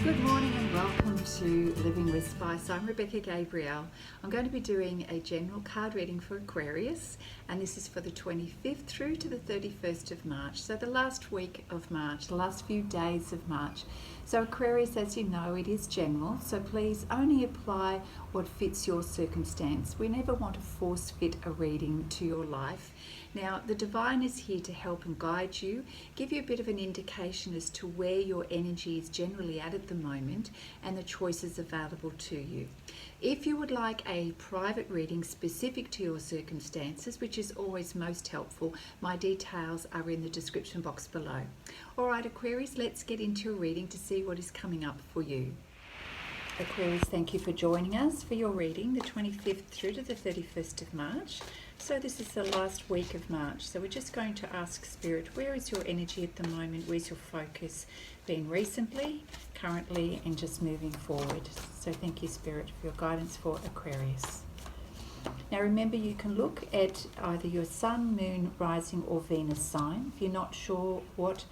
Good morning and welcome to Living with Spice. I'm Rebecca Gabrielle. I'm going to be doing a general card reading for Aquarius, and this is for the 25th through to the 31st of March. So the last week of March, the last few days of March. So Aquarius, as you know, it is general, so please only apply what fits your circumstance. We never want to force fit a reading to your life. Now, the divine is here to help and guide you, give you a bit of an indication as to where your energy is generally at the moment and the choices available to you. If you would like a private reading specific to your circumstances, which is always most helpful, my details are in the description box below. All right, Aquarius, let's get into a reading to see what is coming up for you. Aquarius, thank you for joining us for your reading, the 25th through to the 31st of March. So this is the last week of March. So we're just going to ask Spirit, where is your energy at the moment? Where's your focus been recently, currently, and just moving forward? So thank you, Spirit, for your guidance for Aquarius. Now remember, you can look at either your Sun, Moon, Rising or Venus sign. If you're not sure what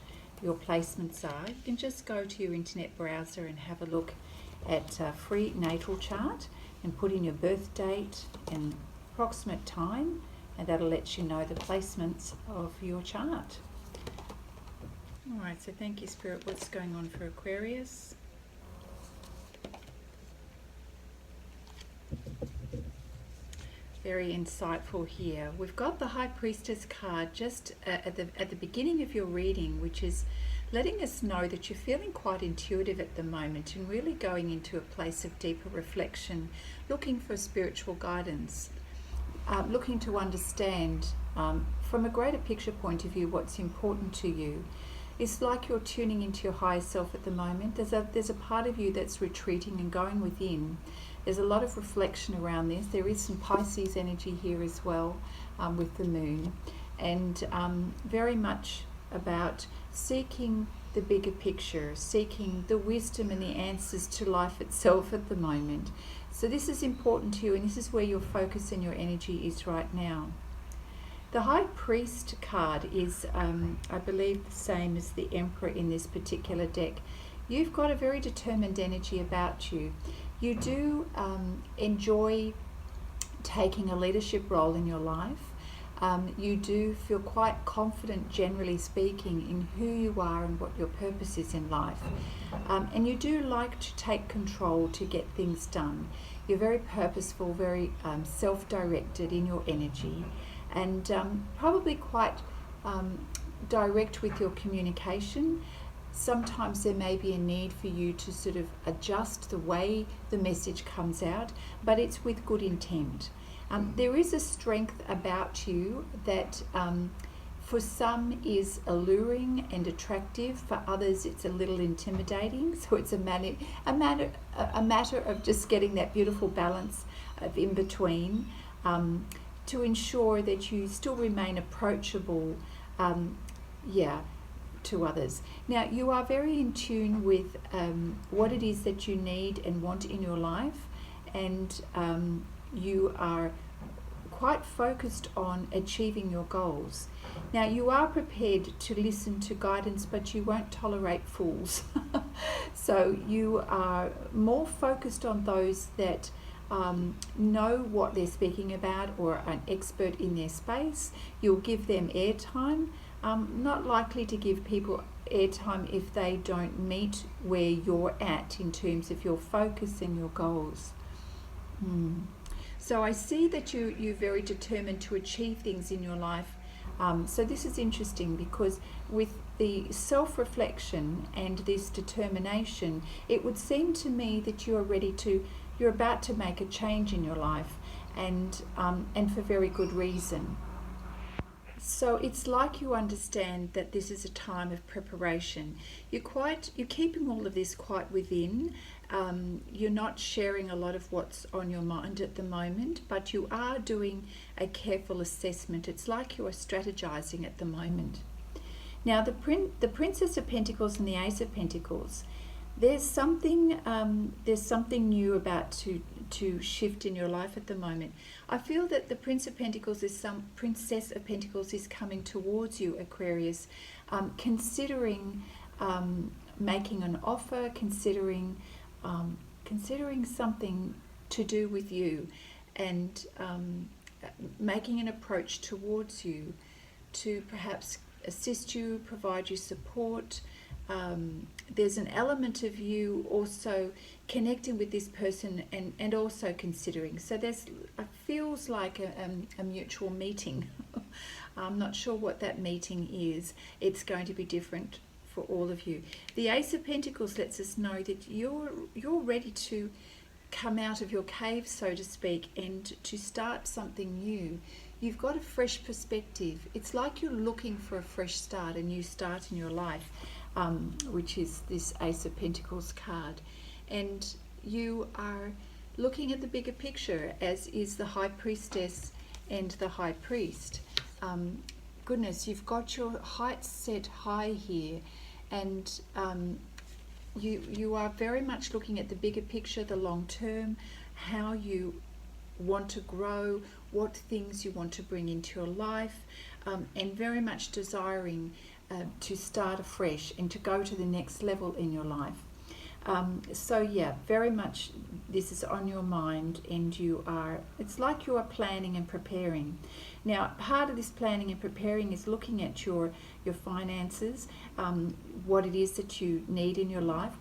your placements are, you can just go to your internet browser and have a look at free natal chart and put in your birth date and approximate time, and that'll let you know the placements of your chart. All right, so thank you, Spirit. What's going on for Aquarius? Very insightful here. We've got the High Priestess card just at the beginning of your reading, which is letting us know that you're feeling quite intuitive at the moment and really going into a place of deeper reflection, looking for spiritual guidance, looking to understand from a greater picture point of view what's important to you. It's like you're tuning into your higher self at the moment. There's a part of you that's retreating and going within. There's a lot of reflection around this. There is some Pisces energy here as well with the moon, and very much about seeking the bigger picture, seeking the wisdom and the answers to life itself at the moment. So this is important to you, and this is where your focus and your energy is right now. The High Priest card is, I believe, the same as the Emperor in this particular deck. You've got a very determined energy about you. You do enjoy taking a leadership role in your life. You do feel quite confident, generally speaking, in who you are and what your purpose is in life. And you do like to take control to get things done. You're very purposeful, very self-directed in your energy, and probably quite direct with your communication. Sometimes there may be a need for you to sort of adjust the way the message comes out, but it's with good intent. There is a strength about you that for some is alluring and attractive, for others it's a little intimidating. So it's a matter of just getting that beautiful balance of in between, to ensure that you still remain approachable, to others. Now, you are very in tune with what it is that you need and want in your life, and you are quite focused on achieving your goals. Now, you are prepared to listen to guidance, but you won't tolerate fools. So you are more focused on those that know what they're speaking about or are an expert in their space. You'll give them airtime. Not likely to give people airtime if they don't meet where you're at in terms of your focus and your goals. So I see that you're very determined to achieve things in your life. So this is interesting because with the self-reflection and this determination, it would seem to me that you're about to make a change in your life, and for very good reason. So it's like you understand that this is a time of preparation. You're keeping all of this quite within. You're not sharing a lot of what's on your mind at the moment, but you are doing a careful assessment. It's like you are strategizing at the moment. Now, the Princess of Pentacles and the Ace of Pentacles, there's something new about to shift in your life at the moment. I feel that the Princess of Pentacles is coming towards you, Aquarius, considering making an offer, considering something to do with you, and making an approach towards you to perhaps assist you, provide you support. There's an element of you also connecting with this person and also considering. So it feels like a mutual meeting. I'm not sure what that meeting is. It's going to be different for all of you. The Ace of Pentacles lets us know that you're ready to come out of your cave, so to speak, and to start something new. You've got a fresh perspective. It's like you're looking for a fresh start, a new start in your life, which is this Ace of Pentacles card. And you are looking at the bigger picture, as is the High Priestess and the High Priest. Goodness, you've got your heights set high here, and you are very much looking at the bigger picture, the long term, how you want to grow, what things you want to bring into your life, and very much desiring to start afresh and to go to the next level in your life. So yeah, very much this is on your mind, and it's like you are planning and preparing. Now, part of this planning and preparing is looking at your finances, what it is that you need in your life,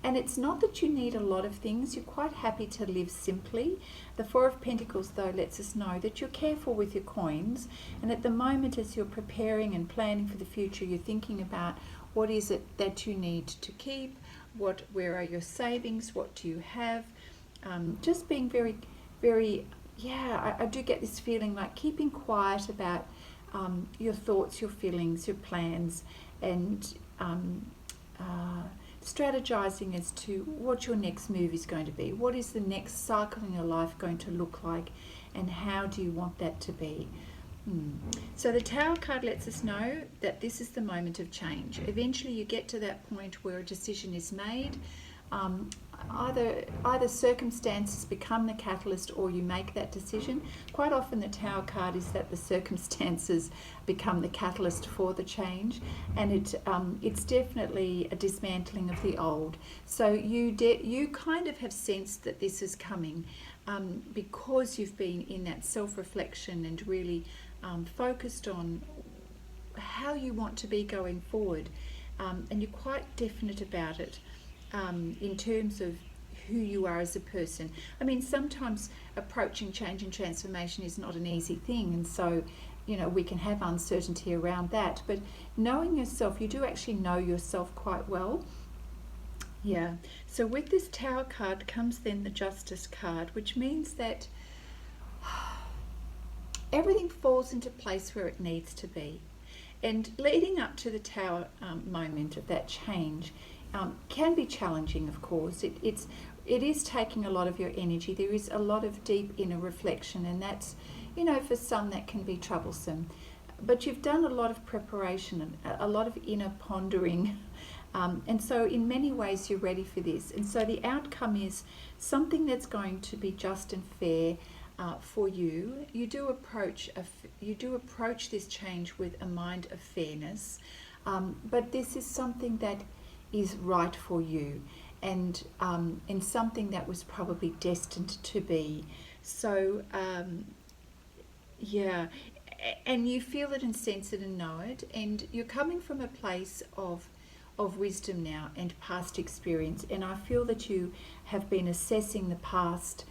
and it's not that you need a lot of things. You're quite happy to live simply. The Four of Pentacles, though, lets us know that you're careful with your coins, and at the moment, as you're preparing and planning for the future, you're thinking about what is it that you need to keep, where are your savings, what do you have, just being very, very, I do get this feeling like keeping quiet about your thoughts, your feelings, your plans, and strategizing as to what your next move is going to be. What is the next cycle in your life going to look like, and how do you want that to be? So the Tower card lets us know that this is the moment of change. Eventually you get to that point where a decision is made. Either circumstances become the catalyst, or you make that decision. Quite often the Tower card is that the circumstances become the catalyst for the change, and it's definitely a dismantling of the old. So you kind of have sensed that this is coming, because you've been in that self-reflection and really focused on how you want to be going forward, and you're quite definite about it. In terms of who you are as a person. I mean, sometimes approaching change and transformation is not an easy thing, and so, we can have uncertainty around that. But knowing yourself, you do actually know yourself quite well. Yeah. So with this Tower card comes then the Justice card, which means that everything falls into place where it needs to be. And leading up to the Tower moment of that change, can be challenging, of course. It is taking a lot of your energy. There is a lot of deep inner reflection, and that's, for some that can be troublesome. But you've done a lot of preparation and a lot of inner pondering, and so in many ways you're ready for this. And so the outcome is something that's going to be just and fair for you. You do approach this change with a mind of fairness, but this is something that is right for you, and something that was probably destined to be. So and you feel it and sense it and know it, and you're coming from a place of wisdom now and past experience, and I feel that you have been assessing the past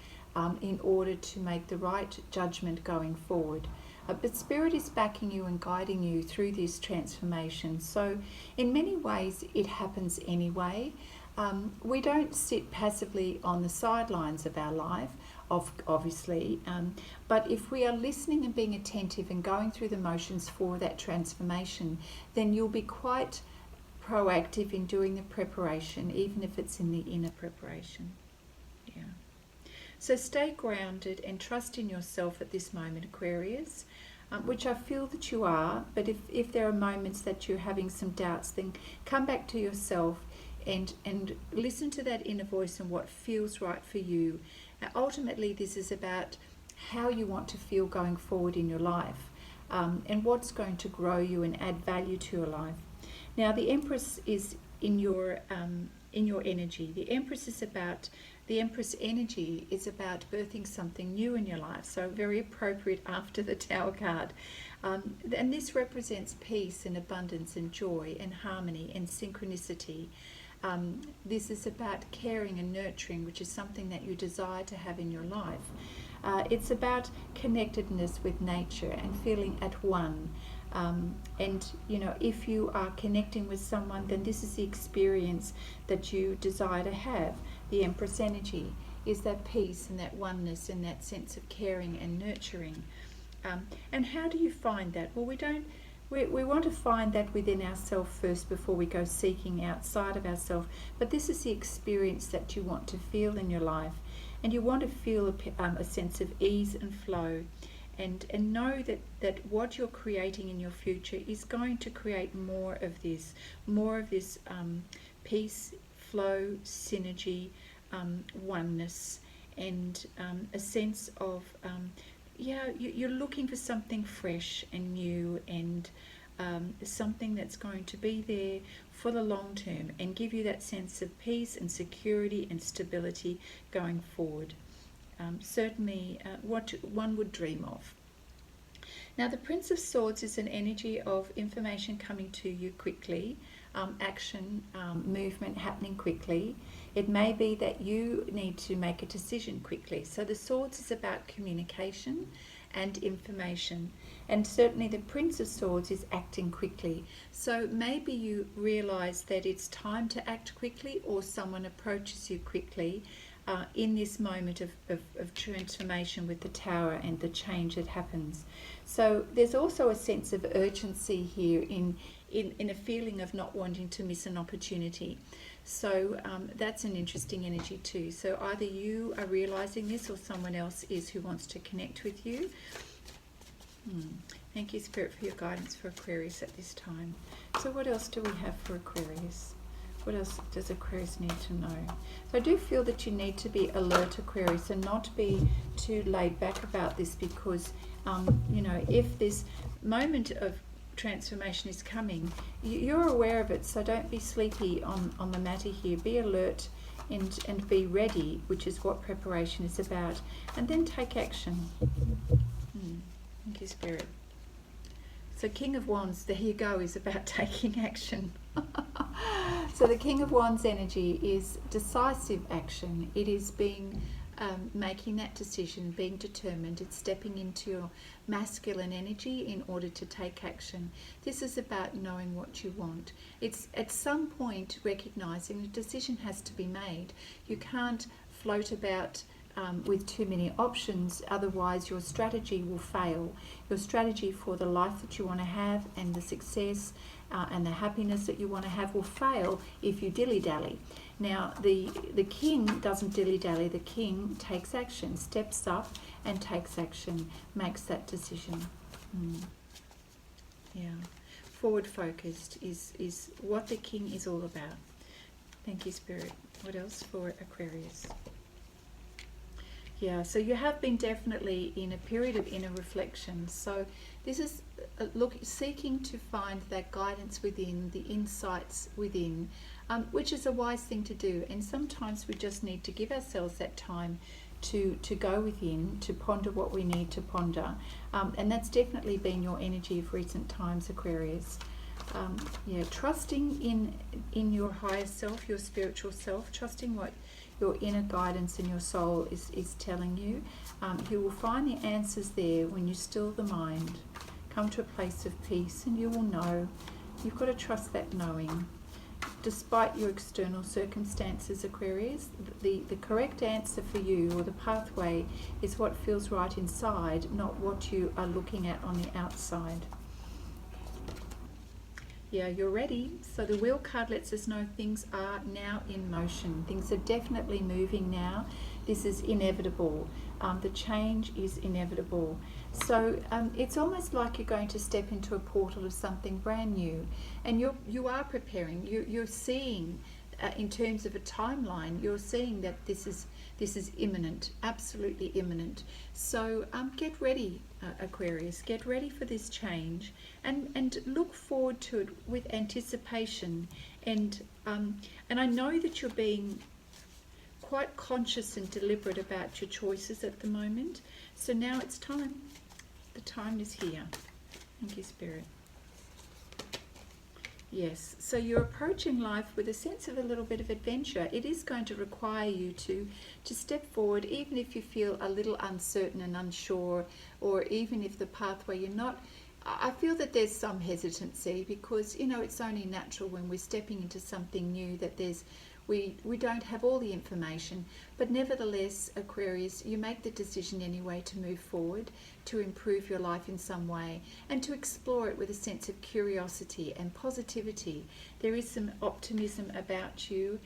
in order to make the right judgment going forward. But Spirit is backing you and guiding you through this transformation. So in many ways it happens anyway. We don't sit passively on the sidelines of our life, obviously, but if we are listening and being attentive and going through the motions for that transformation, then you'll be quite proactive in doing the preparation, even if it's in the inner preparation. Yeah. So stay grounded and trust in yourself at this moment, Aquarius, which I feel that you are. But if there are moments that you're having some doubts, then come back to yourself and listen to that inner voice and what feels right for you. Ultimately, this is about how you want to feel going forward in your life, and what's going to grow you and add value to your life. Now, the Empress is in your energy. The Empress energy is about birthing something new in your life, so very appropriate after the Tower card. And this represents peace and abundance and joy and harmony and synchronicity. This is about caring and nurturing, which is something that you desire to have in your life. It's about connectedness with nature and feeling at one. And if you are connecting with someone, then this is the experience that you desire to have. The Empress energy is that peace and that oneness and that sense of caring and nurturing. And how do you find that? Well, we want to find that within ourselves first before we go seeking outside of ourselves. But this is the experience that you want to feel in your life. And you want to feel a sense of ease and flow. And know that what you're creating in your future is going to create more of this peace, flow, synergy, oneness, and a sense of, you're looking for something fresh and new and something that's going to be there for the long term and give you that sense of peace and security and stability going forward. Certainly what one would dream of. Now, the Prince of Swords is an energy of information coming to you quickly, action, movement happening quickly. It may be that you need to make a decision quickly. So the Swords is about communication and information. And certainly the Prince of Swords is acting quickly. So maybe you realize that it's time to act quickly, or someone approaches you quickly in this moment of transformation with the Tower and the change that happens. So there's also a sense of urgency here in a feeling of not wanting to miss an opportunity. So that's an interesting energy too. So either you are realizing this or someone else is who wants to connect with you. Thank you, Spirit, for your guidance for Aquarius at this time. So what else do we have for Aquarius? What else does Aquarius need to know? So I do feel that you need to be alert, Aquarius, and not be too laid back about this, because, if this moment of transformation is coming, you're aware of it, so don't be sleepy on the matter here. Be alert and be ready, which is what preparation is about, and then take action. Thank you, Spirit. So King of Wands, there you go, is about taking action. So the King of Wands energy is decisive action. It is making that decision, being determined. It's stepping into your masculine energy in order to take action. This is about knowing what you want. It's at some point recognizing the decision has to be made. You can't float about with too many options, otherwise your strategy will fail. Your strategy for the life that you want to have and the success and the happiness that you want to have will fail if you dilly-dally. Now the king doesn't dilly-dally. The king takes action, steps up and takes action, makes that decision. Forward focused is what the king is all about. Thank you, Spirit. What else for Aquarius? Yeah, so you have been definitely in a period of inner reflection. So this is seeking to find that guidance within, the insights within, which is a wise thing to do. And sometimes we just need to give ourselves that time to go within, to ponder what we need to ponder. And that's definitely been your energy of recent times, Aquarius. Trusting in your higher self, your spiritual self, trusting what your inner guidance and your soul is telling you. You will find the answers there when you still the mind. Come to a place of peace and you will know. You've got to trust that knowing. Despite your external circumstances, Aquarius, the correct answer for you, or the pathway, is what feels right inside, not what you are looking at on the outside. Yeah, you're ready. So the Wheel card lets us know things are now in motion. Things are definitely moving now. This is inevitable. The change is inevitable. So it's almost like you're going to step into a portal of something brand new, and you are preparing. You're seeing, in terms of a timeline, you're seeing that this is imminent, absolutely imminent. So get ready. Aquarius. Get ready for this change, and look forward to it with anticipation. And I know that you're being quite conscious and deliberate about your choices at the moment. So now it's time. The time is here. Thank you, Spirit. Yes, so you're approaching life with a sense of a little bit of adventure. It is going to require you to step forward, even if you feel a little uncertain and unsure, or even if the pathway you're not. I feel that there's some hesitancy, because, you know, it's only natural when we're stepping into something new that we don't have all the information. But nevertheless, Aquarius, you make the decision anyway to move forward, to improve your life in some way, and to explore it with a sense of curiosity and positivity. There is some optimism about you,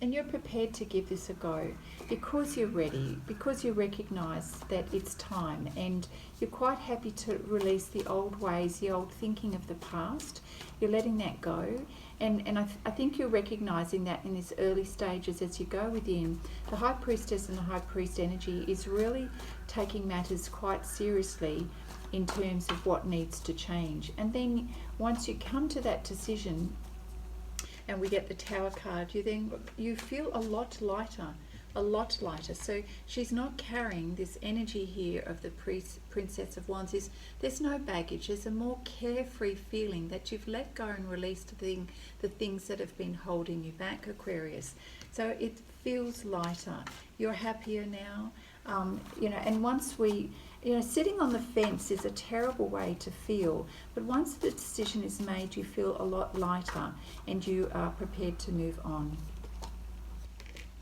and you're prepared to give this a go because you're ready, because you recognise that it's time, and you're quite happy to release the old ways, the old thinking of the past. You're letting that go. And I think you're recognising that in these early stages as you go within. The High Priestess and the High Priest energy is really taking matters quite seriously in terms of what needs to change. And then once you come to that decision and we get the Tower card, you feel a lot lighter. So she's not carrying this energy here of the Princess of Wands. There's no baggage. There's a more carefree feeling that you've let go and released the things that have been holding you back, Aquarius. So it feels lighter. You're happier now. And once sitting on the fence is a terrible way to feel, but once the decision is made, you feel a lot lighter and you are prepared to move on.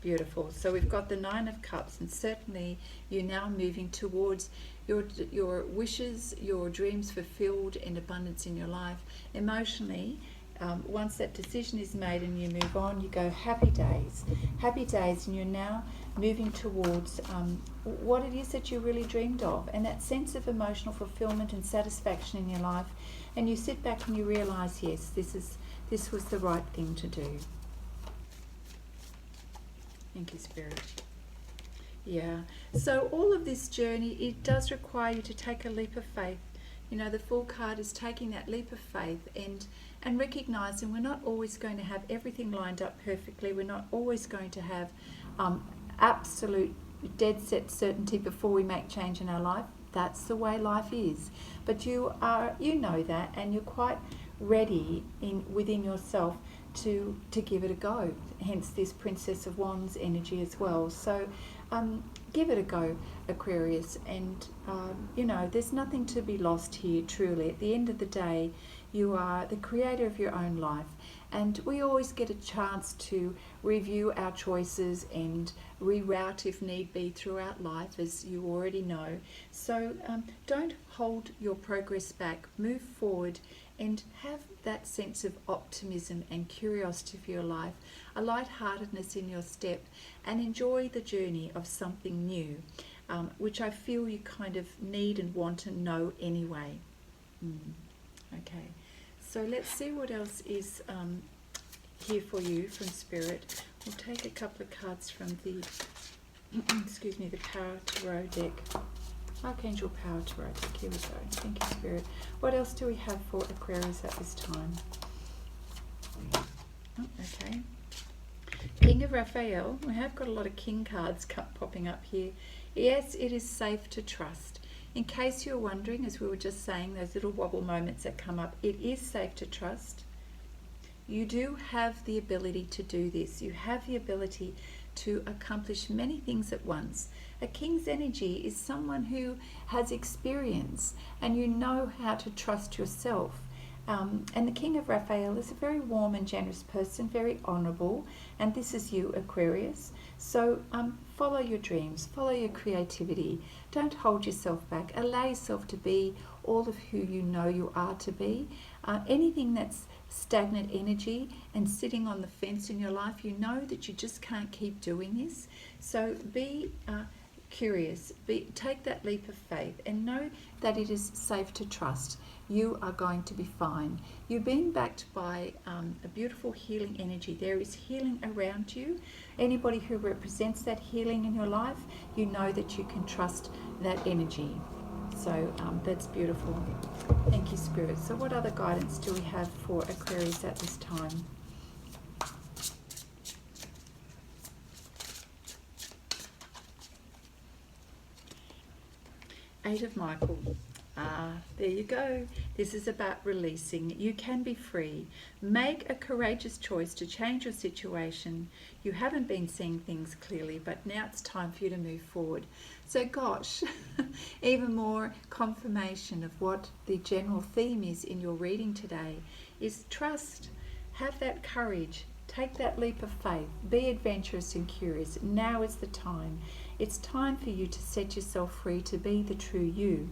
Beautiful. So we've got the Nine of Cups, and certainly you're now moving towards your wishes, your dreams fulfilled, and abundance in your life. Emotionally, once that decision is made and you move on, you go happy days, and you're now moving towards what it is that you really dreamed of, and that sense of emotional fulfillment and satisfaction in your life. And you sit back and you realise, yes, this was the right thing to do. Thank you, Spirit. Yeah. So all of this journey, it does require you to take a leap of faith. You know, the Fool card is taking that leap of faith and recognising we're not always going to have everything lined up perfectly. We're not always going to have absolute dead set certainty before we make change in our life. That's the way life is. But you know that, and you're quite ready within yourself to give it a go, hence this Princess of Wands energy as well. So give it a go, Aquarius, and there's nothing to be lost here, truly. At the end of the day, you are the creator of your own life, and we always get a chance to review our choices and reroute if need be throughout life, as you already know. So don't hold your progress back. Move forward and have that sense of optimism and curiosity for your life, a lightheartedness in your step, and enjoy the journey of something new, which I feel you kind of need and want to know anyway. Okay, so let's see what else is here for you from Spirit. We'll take a couple of cards from the the Power Tarot deck. Archangel Power Tarot deck. Here we go. Thank you, Spirit. What else do we have for Aquarius at this time? Okay. King of Raphael. We have got a lot of King cards popping up here. Yes, it is safe to trust. In case you're wondering, as we were just saying, those little wobble moments that come up, it is safe to trust. You do have the ability to do this. You have the ability to accomplish many things at once. A King's energy is someone who has experience, and you know how to trust yourself. And the King of Raphael is a very warm and generous person, very honourable, and this is you, Aquarius. So follow your dreams, follow your creativity. Don't hold yourself back. Allow yourself to be all of who you know you are to be. Anything that's stagnant energy and sitting on the fence in your life, you know that you just can't keep doing this. So be curious, take that leap of faith, and know that it is safe to trust. You are going to be fine. You're being backed by a beautiful healing energy. There is healing around you. Anybody who represents that healing in your life, you know that you can trust that energy. So that's beautiful. Thank you, Spirit. So what other guidance do we have for Aquarius at this time? Eight of Michael. There you go. This is about releasing. You can be free. Make a courageous choice to change your situation. You haven't been seeing things clearly, but now it's time for you to move forward. So gosh, even more confirmation of what the general theme is in your reading today is trust. Have that courage. Take that leap of faith. Be adventurous and curious. Now is the time. It's time for you to set yourself free to be the true you.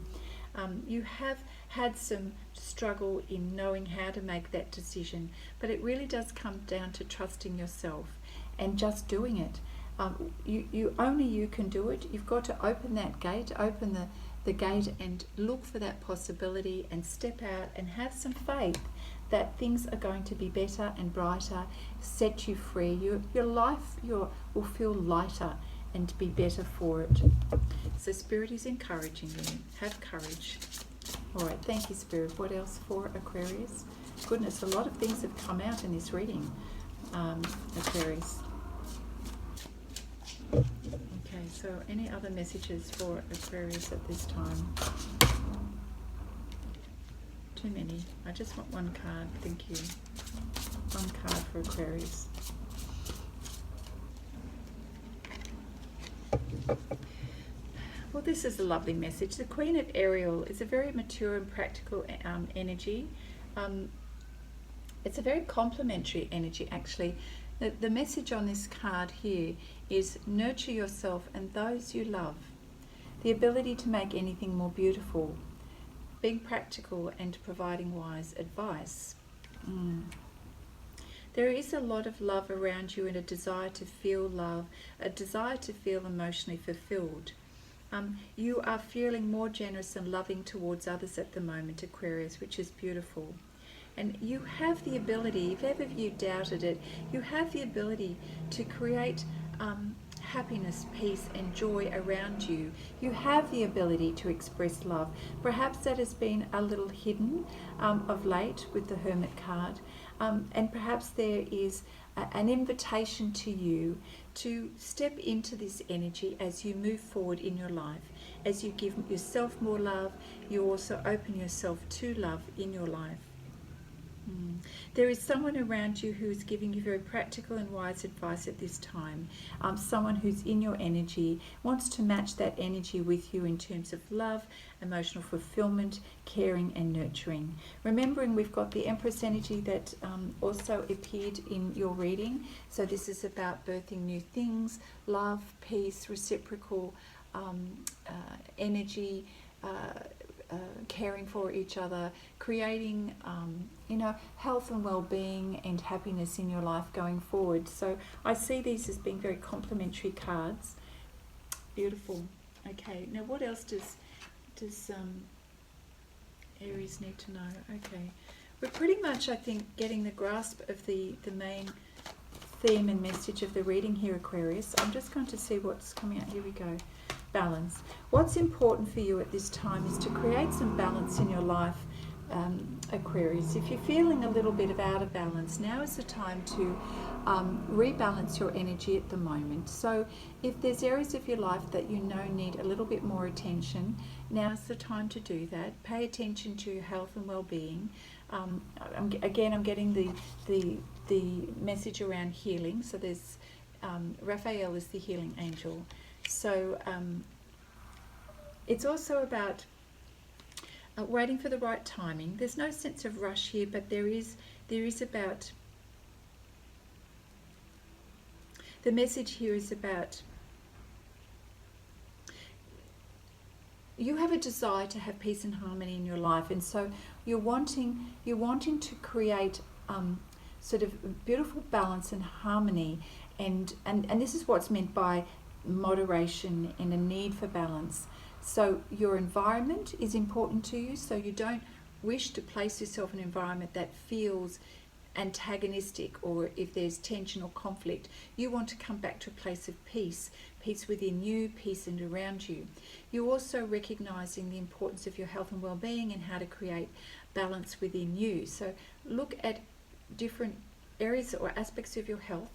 You have had some struggle in knowing how to make that decision, but it really does come down to trusting yourself and just doing it. Only you can do it. You've got to open that gate, open the gate and look for that possibility and step out and have some faith that things are going to be better and brighter, set you free. Your life will feel lighter and be better for it. So Spirit is encouraging you. Have courage. All right, thank you, Spirit. What else for Aquarius? Goodness, a lot of things have come out in this reading, Aquarius. Okay, so any other messages for Aquarius at this time? Too many. I just want one card. Thank you. One card for Aquarius. Well, this is a lovely message. The Queen of Ariel is a very mature and practical energy. It's a very complementary energy, actually. The message on this card here is nurture yourself and those you love. The ability to make anything more beautiful. Being practical and providing wise advice. There is a lot of love around you and a desire to feel love, a desire to feel emotionally fulfilled. You are feeling more generous and loving towards others at the moment, Aquarius, which is beautiful. And you have the ability, if ever you doubted it, you have the ability to create happiness, peace and joy around you. You have the ability to express love. Perhaps that has been a little hidden of late with the Hermit card. And perhaps there is an invitation to you to step into this energy as you move forward in your life. As you give yourself more love, you also open yourself to love in your life. There is someone around you who is giving you very practical and wise advice at this time. Someone who's in your energy, wants to match that energy with you in terms of love, emotional fulfillment, caring and nurturing. Remembering we've got the Empress energy that also appeared in your reading. So this is about birthing new things, love, peace, reciprocal energy, caring for each other, creating health and well-being and happiness in your life going forward. So I see these as being very complementary cards. Beautiful. Okay, now what else does Aries need to know? Okay, we're pretty much, I think, getting the grasp of the main theme and message of the reading here, Aquarius. I'm just going to see what's coming out. Here we go. Balance. What's important for you at this time is to create some balance in your life, Aquarius. If you're feeling a little bit of out of balance, now is the time to rebalance your energy at the moment. So if there's areas of your life that you know need a little bit more attention, now's the time to do that. Pay attention to your health and well-being. I'm getting the message around healing. So there's Raphael is the healing angel. So it's also about waiting for the right timing. There's no sense of rush here, but there is about, the message here is about, you have a desire to have peace and harmony in your life, and so you're wanting to create sort of beautiful balance and harmony, and this is what's meant by moderation and a need for balance. So your environment is important to you, so you don't wish to place yourself in an environment that feels antagonistic, or if there's tension or conflict, you want to come back to a place of peace peace within you, peace and around you. You're also recognizing the importance of your health and well-being and how to create balance within you. So look at different areas or aspects of your health.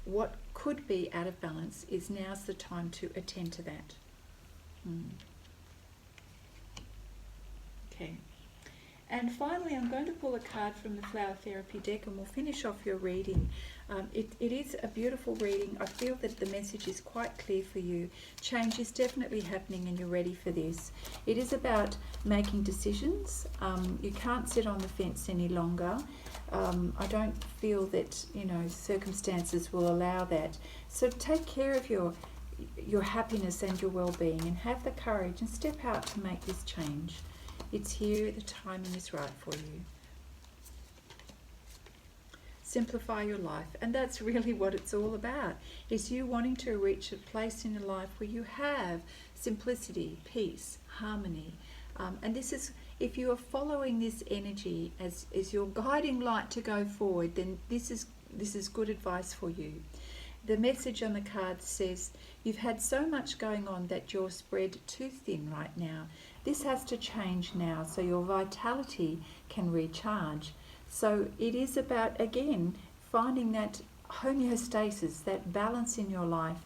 What could be out of balance is now's the time to attend to that. Okay. And finally, I'm going to pull a card from the Flower Therapy deck and we'll finish off your reading. It is a beautiful reading. I feel that the message is quite clear for you. Change is definitely happening and you're ready for this. It is about making decisions. You can't sit on the fence any longer. I don't feel that, circumstances will allow that. So take care of your happiness and your well-being and have the courage and step out to make this change. It's here, the timing is right for you. Simplify your life, and that's really what it's all about, is you wanting to reach a place in your life where you have simplicity, peace, harmony. And this is, if you are following this energy as your guiding light to go forward, then this is good advice for you. The message on the card says, you've had so much going on that you're spread too thin right now. This has to change now so your vitality can recharge. So it is about, again, finding that homeostasis, that balance in your life,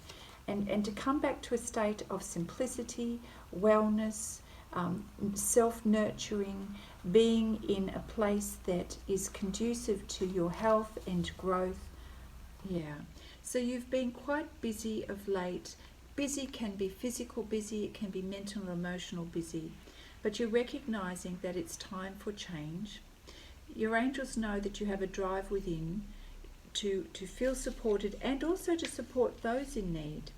and to come back to a state of simplicity, wellness, self-nurturing, being in a place that is conducive to your health and growth. Yeah. So you've been quite busy of late. Busy can be physical busy, it can be mental or emotional busy. But you're recognizing that it's time for change. Your angels know that you have a drive within to feel supported and also to support those in need.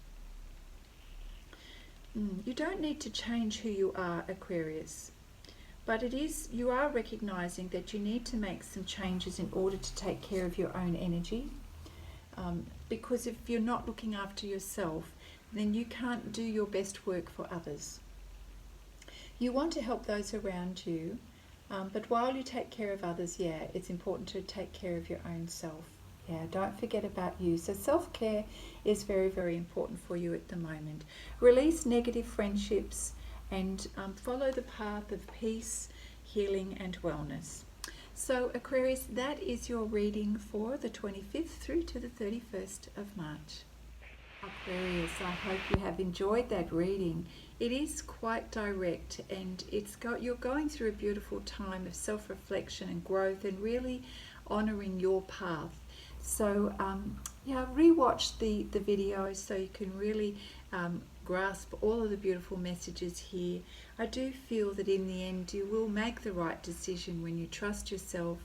You don't need to change who you are, Aquarius. But you are recognizing that you need to make some changes in order to take care of your own energy. Because if you're not looking after yourself, then you can't do your best work for others. You want to help those around you, but while you take care of others, it's important to take care of your own self. Don't forget about you. So self-care is very, very important for you at the moment. Release negative friendships and follow the path of peace, healing and wellness. So Aquarius, that is your reading for the 25th through to the 31st of March. Aquarius, I hope you have enjoyed that reading. It is quite direct and you're going through a beautiful time of self-reflection and growth and really honouring your path. So rewatch the video so you can really grasp all of the beautiful messages here. I do feel that in the end you will make the right decision when you trust yourself.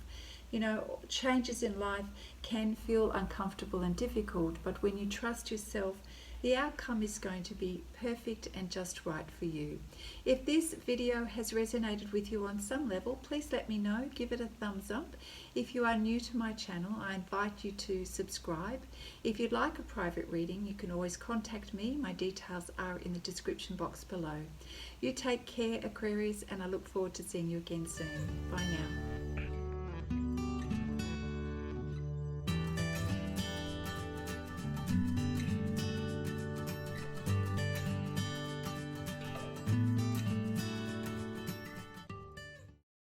Changes in life can feel uncomfortable and difficult, but when you trust yourself, the outcome is going to be perfect and just right for you. If this video has resonated with you on some level, please let me know. Give it a thumbs up. If you are new to my channel, I invite you to subscribe. If you'd like a private reading, you can always contact me. My details are in the description box below. You take care, Aquarius, and I look forward to seeing you again soon. Bye now.